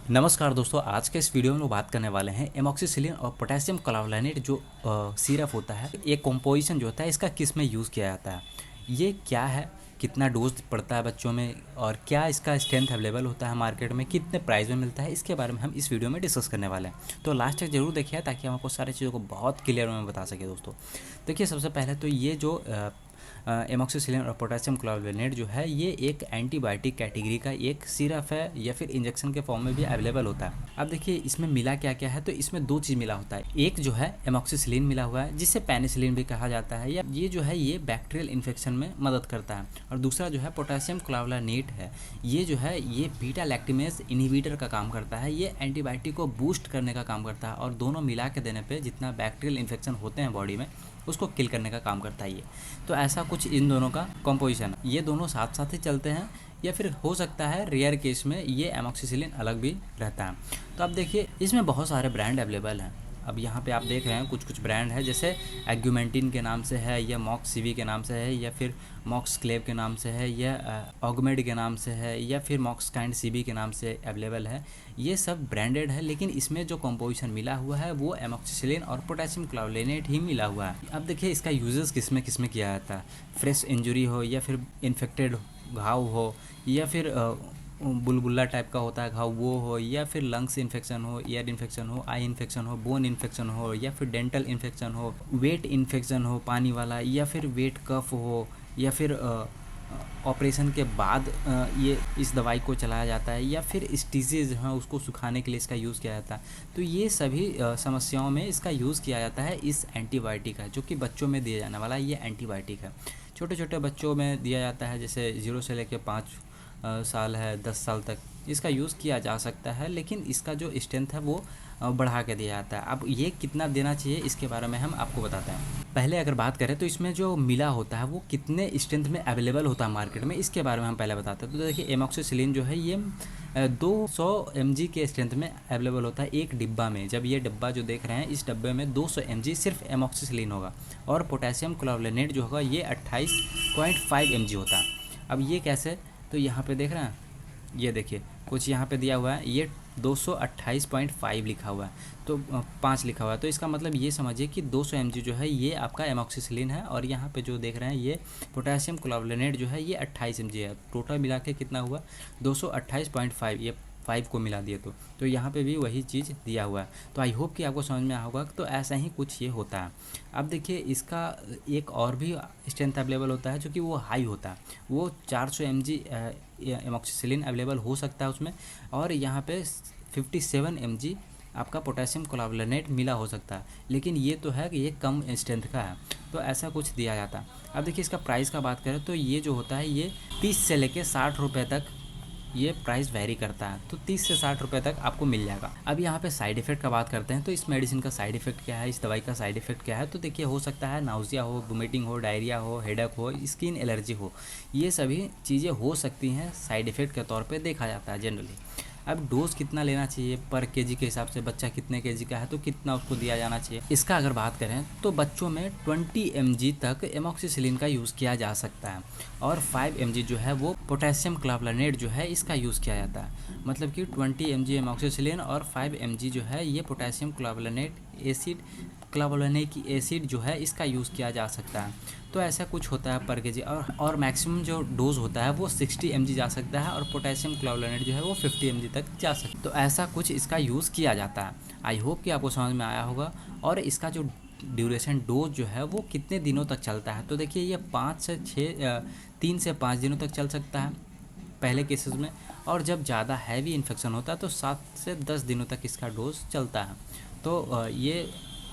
नमस्कार दोस्तों, आज के इस वीडियो में लोग बात करने वाले हैं एमॉक्सिसिलिन और पोटेशियम क्लोराइड जो सिरप होता है, ये कॉम्पोजिशन जो होता है इसका किस में यूज़ किया जाता है, ये क्या है, कितना डोज पड़ता है बच्चों में और क्या इसका स्ट्रेंथ अवेलेबल होता है मार्केट में, कितने प्राइस में मिलता है, इसके बारे में हम इस वीडियो में डिस्कस करने वाले हैं। तो लास्ट तक जरूर देखिए ताकि हम आपको सारी चीज़ों को बहुत क्लियर में बता सके। दोस्तों देखिए, सबसे पहले तो ये जो एमॉक्सिसिलिन और पोटेशियम क्लोराइड जो है ये एक एंटीबायोटिक कैटेगरी का एक सिरप है या फिर इंजेक्शन के फॉर्म में भी अवेलेबल होता है। अब देखिए इसमें मिला क्या क्या है, तो इसमें दो चीज़ मिला होता है। एक जो है एमॉक्सिसिलिन मिला हुआ है जिसे पेनिसिलिन भी कहा जाता है, या ये जो है ये बैक्टीरियल इन्फेक्शन में मदद करता है। और दूसरा जो है पोटेशियम क्लोराइड है, ये जो है ये बीटा लैक्टिमेज इनहिबिटर का काम करता है, ये एंटीबायोटिक को बूस्ट करने का काम करता है और दोनों मिला के देने पे जितना बैक्टीरियल इन्फेक्शन होते हैं बॉडी में उसको किल करने का काम करता है ये। तो ऐसा कुछ इन दोनों का कॉम्पोजिशन है, ये दोनों साथ साथ ही चलते हैं या फिर हो सकता है रेयर केस में ये एमॉक्सिसिलिन अलग भी रहता है। तो अब देखिए इसमें बहुत सारे ब्रांड अवेलेबल हैं। अब यहाँ पे आप देख रहे हैं कुछ कुछ ब्रांड है, जैसे एग्यूमेंटिन के नाम से है, या मॉक्स सीवी के नाम से है, या फिर मॉक्स क्लेव के नाम से है, या ऑगमेड के नाम से है, या फिर मॉक्स काइंड सीबी के नाम से अवेलेबल है। ये सब ब्रांडेड है, लेकिन इसमें जो कॉम्पोजिशन मिला हुआ है वो एमॉक्सिसिलिन और पोटेशियम क्लोराइड ही मिला हुआ है। अब देखिए इसका यूजेस किस में किया जाता है। फ्रेश इंजरी हो या फिर इन्फेक्टेड घाव हो, या फिर बुलबुला टाइप का होता है घाव वो हो, या फिर लंग्स इन्फेक्शन हो, ईयर इन्फेक्शन हो, आई इन्फेक्शन हो, बोन इन्फेक्शन हो, या फिर डेंटल इन्फेक्शन हो, वेट इन्फेक्शन हो पानी वाला, या फिर वेट कफ हो, या फिर ऑपरेशन के बाद ये इस दवाई को चलाया जाता है, या फिर स्टीजेज हैं उसको सुखाने के लिए इसका यूज़ किया जाता है। तो ये सभी समस्याओं में इसका यूज़ किया जाता है इस एंटीबायोटिक का, जो कि बच्चों में दिया जाने वाला ये एंटीबायोटिक है। छोटे छोटे बच्चों में दिया जाता है, जैसे 0 से लेकर 5 साल है, 10 साल तक इसका यूज़ किया जा सकता है, लेकिन इसका जो स्ट्रेंथ है वो बढ़ा के दिया जाता है। अब ये कितना देना चाहिए इसके बारे में हम आपको बताते हैं। पहले अगर बात करें तो इसमें जो मिला होता है वो कितने स्ट्रेंथ में अवेलेबल होता है मार्केट में, इसके बारे में हम पहले बताते हैं। तो देखिए एमॉक्सिसिलिन जो है ये 200 mg के स्ट्रेंथ में अवेलेबल होता है एक डिब्बा में। जब ये डिब्बा जो देख रहे हैं इस डब्बे में 200 mg सिर्फ एमॉक्सिसिलिन होगा, और पोटेशियम क्लोराइड जो होगा ये 28.5 mg होता है। अब ये कैसे, तो यहाँ पे देख रहे हैं, ये देखिए कुछ यहाँ पे दिया हुआ है, ये 228.5 लिखा हुआ है, तो 5 लिखा हुआ है, तो इसका मतलब ये समझिए कि 200 mg जो है ये आपका एमॉक्सिसिलिन है, और यहाँ पे जो देख रहे हैं ये पोटेशियम क्लोराइड जो है ये 28 mg है। टोटल मिला के कितना हुआ 228.5, ये 5 को मिला दिए तो यहाँ पे भी वही चीज़ दिया हुआ है। तो आई होप कि आपको समझ में आया होगा। तो ऐसा ही कुछ ये होता है। अब देखिए इसका एक और भी स्ट्रेंथ अवेलेबल होता है जो कि वो हाई होता है, वो 400 mg एमॉक्सिसिलिन अवेलेबल हो सकता है उसमें, और यहाँ पे 57 mg आपका पोटेशियम क्लोराइड मिला हो सकता है, लेकिन ये तो है कि ये कम स्ट्रेंथ का है, तो ऐसा कुछ दिया जाता है। अब देखिए इसका प्राइस का बात करें तो ये जो होता है ये 30 से लेके 60 रुपये तक ये प्राइस वेरी करता है, तो 30 से 60 रुपये तक आपको मिल जाएगा। अब यहाँ पे साइड इफ़ेक्ट का बात करते हैं, तो इस मेडिसिन का साइड इफ़ेक्ट क्या है, इस दवाई का साइड इफ़ेक्ट क्या है। तो देखिए हो सकता है नाउजिया हो, वोमिटिंग हो, डायरिया हो, हेडेक हो, स्किन एलर्जी हो, ये सभी चीज़ें हो सकती हैं, साइड इफ़ेक्ट के तौर पर देखा जाता है जनरली। अब डोज कितना लेना चाहिए पर केजी के हिसाब से, बच्चा कितने केजी का है तो कितना उसको दिया जाना चाहिए, इसका अगर बात करें तो बच्चों में 20 mg तक एमॉक्सिसिलिन का यूज़ किया जा सकता है, और 5 mg जो है वो पोटेशियम क्लोराइड जो है इसका यूज़ किया जाता है। मतलब कि 20 mg एमॉक्सिसिलिन और 5 mg जो है ये पोटेशियम क्लोराइड एसिड जो है इसका यूज़ किया जा सकता है। तो ऐसा कुछ होता है पर केजी, और मैक्सिमम जो डोज होता है वो 60 mg जा सकता है, और पोटेशियम क्लोराइड जो है वो 50 mg तक जा सकता है। तो ऐसा कुछ इसका यूज़ किया जाता है। आई होप कि आपको समझ में आया होगा। और इसका जो ड्यूरेशन डोज जो है वो कितने दिनों तक चलता है, तो देखिए ये 3 से 5 दिनों तक चल सकता है पहले केसेस में, और जब ज़्यादा हैवी इन्फेक्शन होता है तो 7 से 10 दिनों तक इसका डोज चलता है। तो ये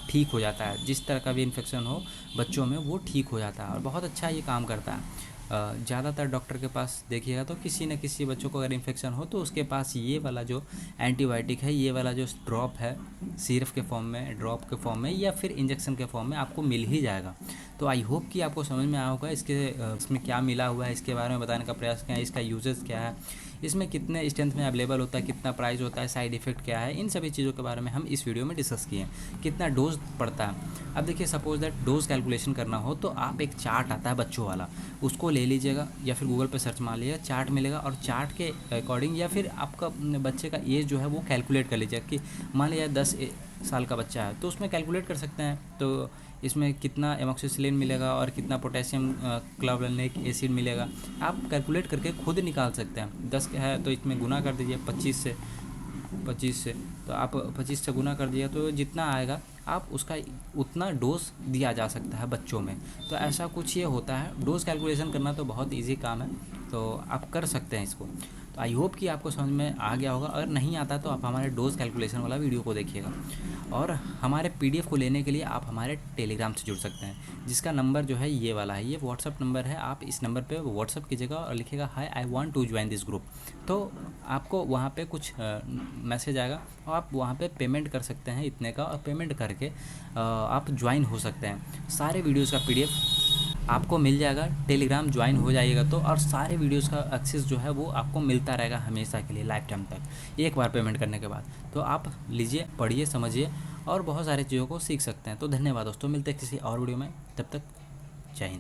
ठीक हो जाता है, जिस तरह का भी इन्फेक्शन हो बच्चों में वो ठीक हो जाता है, और बहुत अच्छा ये काम करता है। ज़्यादातर डॉक्टर के पास देखिएगा तो किसी न किसी बच्चों को अगर इन्फेक्शन हो तो उसके पास ये वाला जो एंटीबायोटिक है, ये वाला जो ड्रॉप है सिरप के फॉर्म में, ड्रॉप के फॉर्म में, या फिर इंजेक्शन के फॉर्म में आपको मिल ही जाएगा। तो आई होप कि आपको समझ में आया होगा इसमें क्या मिला हुआ है, इसके बारे में बताने का प्रयास किया है, इसका यूजेस क्या है, इसमें कितने स्ट्रेंथ में अवेलेबल होता है, कितना प्राइस होता है, साइड इफेक्ट क्या है, इन सभी चीज़ों के बारे में हम इस वीडियो में डिस्कस किए हैं। कितना डोज पड़ता है, अब देखिए सपोज दैट डोज कैलकुलेशन करना हो तो आप एक चार्ट आता है बच्चों वाला, उसको ले लीजिएगा या फिर गूगल पे सर्च मार लीजिएगा, चार्ट मिलेगा और चार्ट के अकॉर्डिंग या फिर आपका बच्चे का एज जो है वो कैलकुलेट कर लीजिएगा कि मान लिया 10 साल का बच्चा है तो उसमें कैलकुलेट कर सकते हैं। तो इसमें कितना एमॉक्सिसिलिन मिलेगा और कितना पोटेशियम क्लोरानिक एसिड मिलेगा, आप कैलकुलेट करके खुद निकाल सकते हैं। 10 है तो इसमें गुना कर दीजिए 25 से, तो आप 25 से गुना कर दिया तो जितना आएगा आप उसका उतना डोज दिया जा सकता है बच्चों में। तो ऐसा कुछ ये होता है, डोज कैलकुलेशन करना तो बहुत इजी काम है, तो आप कर सकते हैं इसको। तो आई होप कि आपको समझ में आ गया होगा, अगर नहीं आता तो आप हमारे डोज कैलकुलेशन वाला वीडियो को देखिएगा। और हमारे PDF को लेने के लिए आप हमारे टेलीग्राम से जुड़ सकते हैं, जिसका नंबर जो है ये वाला है, ये व्हाट्सअप नंबर है। आप इस नंबर पे व्हाट्सअप कीजिएगा और लिखिएगा hi I want to join this group, तो आपको वहाँ पे कुछ मैसेज आएगा और आप वहाँ पे पेमेंट कर सकते हैं इतने का, और पेमेंट करके आप ज्वाइन हो सकते हैं। सारे वीडियोज़ का PDF आपको मिल जाएगा, टेलीग्राम ज्वाइन हो जाइएगा तो, और सारे वीडियोस का एक्सेस जो है वो आपको मिलता रहेगा हमेशा के लिए, लाइफ टाइम तक, एक बार पेमेंट करने के बाद। तो आप लीजिए, पढ़िए, समझिए और बहुत सारी चीज़ों को सीख सकते हैं। तो धन्यवाद दोस्तों, मिलते हैं किसी और वीडियो में, तब तक जय हिंद।